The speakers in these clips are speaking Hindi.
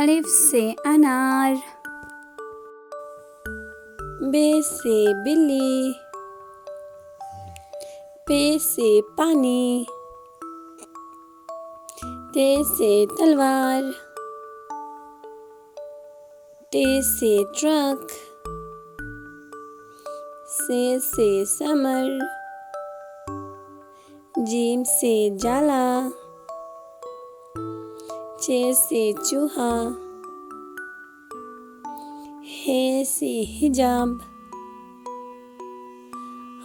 अलिफ से अनार, बे से बिल्ली, पे से पानी, ते से तलवार, टे से ट्रक, से समर, जीम से जाला, चे से चूहा, हे से हिजाब,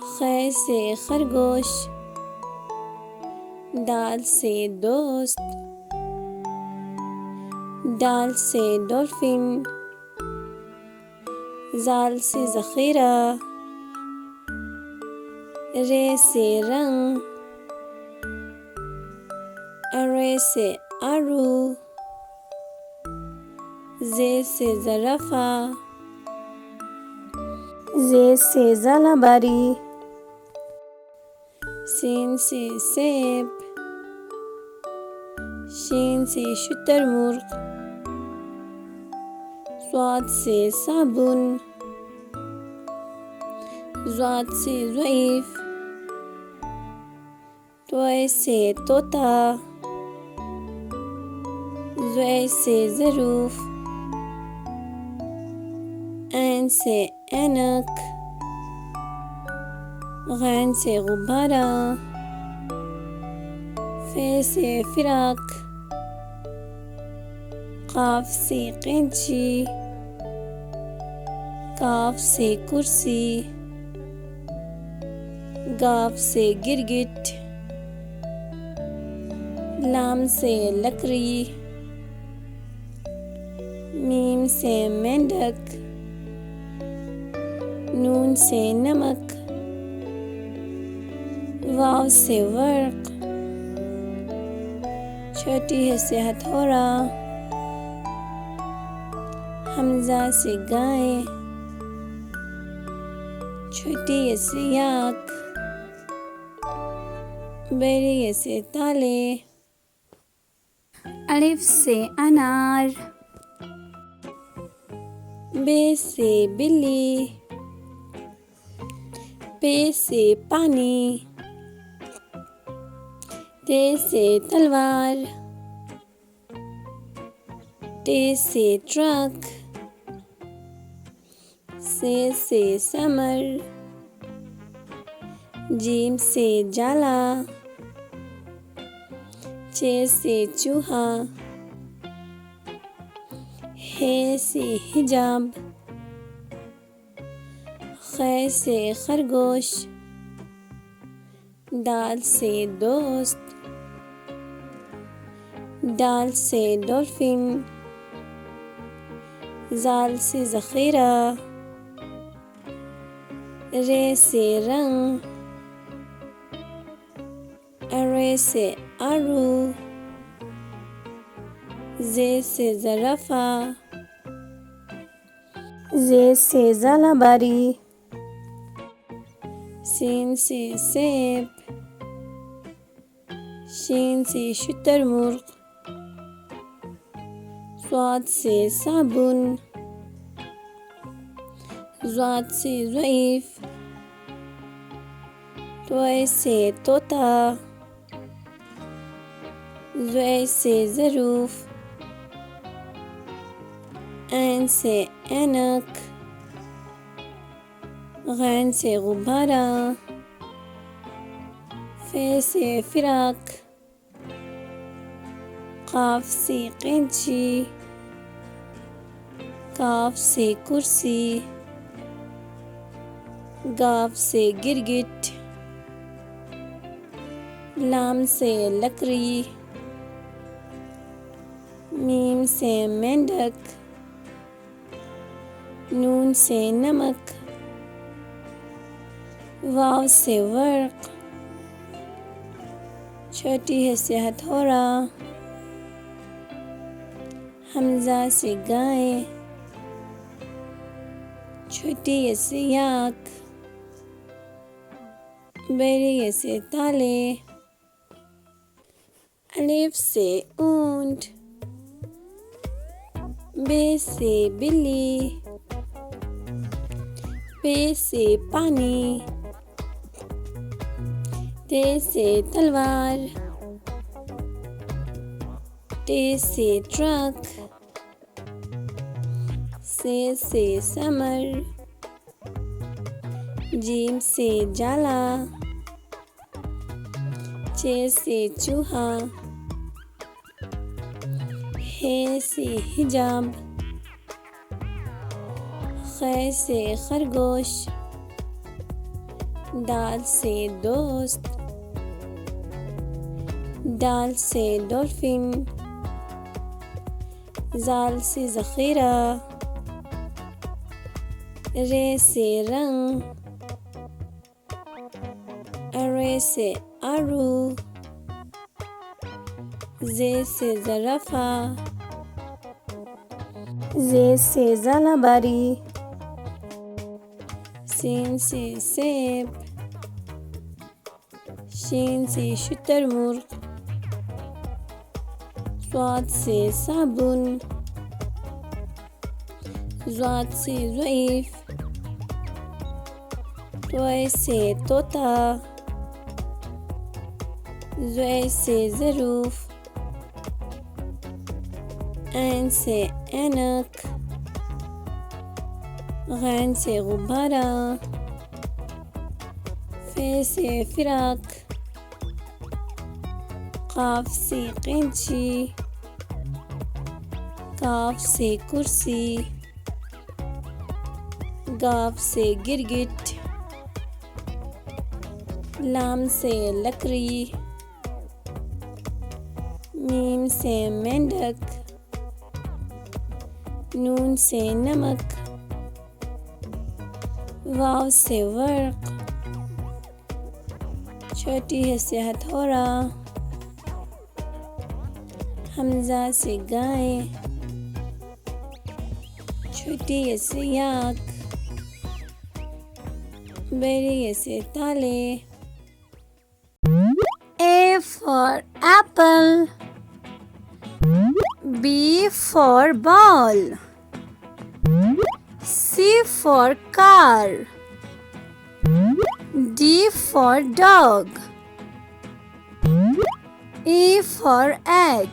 खे से खरगोश, दाल से दोस्त, दाल से डॉल्फिन, जाल से ज़ख़ीरा, रे से रंग, अरे से आरू, जे से ज़राफ़ा, जे से ज़ालाबारी, सीन से सेब, शीन से शुतुरमुर्ग, स्वाद से साबुन, ज़ाद से ज़ईफ़, त्वे से तोता, ज़े से ज़रूफ़, ऐन से ऐनक, गैन से गुब्बारा, फे से फिराक, काफ से कैंची, काफ से कुर्सी, गाफ से गिरगिट, लाम से लकड़ी, मीम से मेंढक, नून से नमक, वाव से वर्क, छोटी है से हथौड़ा, हमजा से गाय, छोटी है से याक, बेरी है से ताले, अलिफ से अनार, बे से बिल्ली, पे से पानी, ते से तलवार, टे से ट्रक, से समर, जीम से जाला, चे से चूहा, हे से हिजाब, खे से खरगोश, दाल से दोस्त, दाल से डॉल्फिन, जाल से ज़ख़ीरा, रे से रंग, अरे से आरू, जे से ज़राफ़ा, जे से ज़ालाबारी, सीन से सेब, शीन से शुतुरमुर्ग, स्वाद से साबुन, ज़ाद से ज़ईफ़, त्वे से तोता, ज़े से ज़रूफ़, ऐन से ऐनक, गैन से गुब्बारा, फे से फिराक, काफ से कैंची, काफ से कुर्सी, गाफ से गिरगिट, लाम से लकड़ी, मीम से मेंढक, नून से नमक, वाव से वर्क, छोटी है से हथौड़ा, हमजा से गाय, छोटी है से याक, बेरी है से ताले, अलिफ से ऊंट, बे से बिल्ली, पे से पानी, ते से तलवार, टे से ट्रक, से समर, जीम से जाला, चे से चूहा, हे से हिजाब, खे से खरगोश, दाल से दोस्त, दाल से डॉल्फिन, जाल से ज़ख़ीरा, रे से रंग, अरे से आरू, जे से ज़राफ़ा, जे से ज़ालाबारी, सीन से सेब, शीन से शुतुरमुर्ग, स्वाद से साबुन, ज़ाद से ज़ईफ़, तोय से तोता, ज़ुय से ज़रूफ़, ऐन से ऐनक, गैन से गुब्बारा, फे से फ़िराक, क़ाफ से क़ैंची, काफ से कुर्सी, गाफ से गिरगिट, लाम से लकड़ी, मीम से मेंढक, नून से नमक, वाव से वर्क, छोटी है से हथौड़ा, हमजा से गाय, छोटी है से याक, बड़ी है से ताले। A for apple, B for ball, C for car, D for dog, E for egg,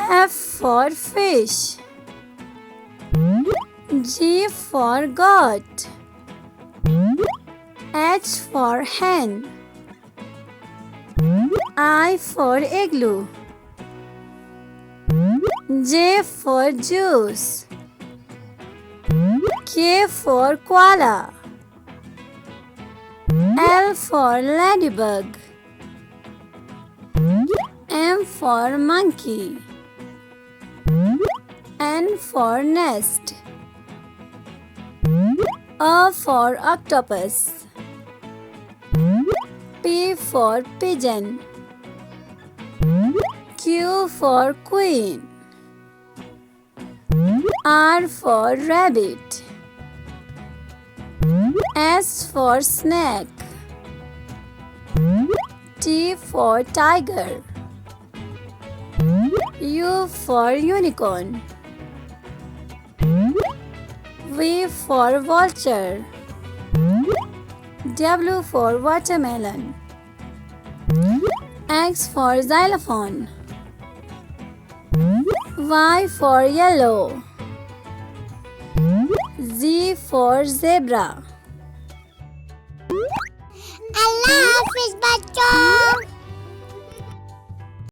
F for fish, G for goat, H for hen, I for igloo, J for juice, K for koala, L for ladybug, M for monkey, N for nest, O for octopus, P for pigeon, Q for queen, R for rabbit, S for snake, T for tiger, U for unicorn, V for vulture, W for watermelon, X for xylophone, Y for yellow, Z for zebra. Allah Hafiz bachon.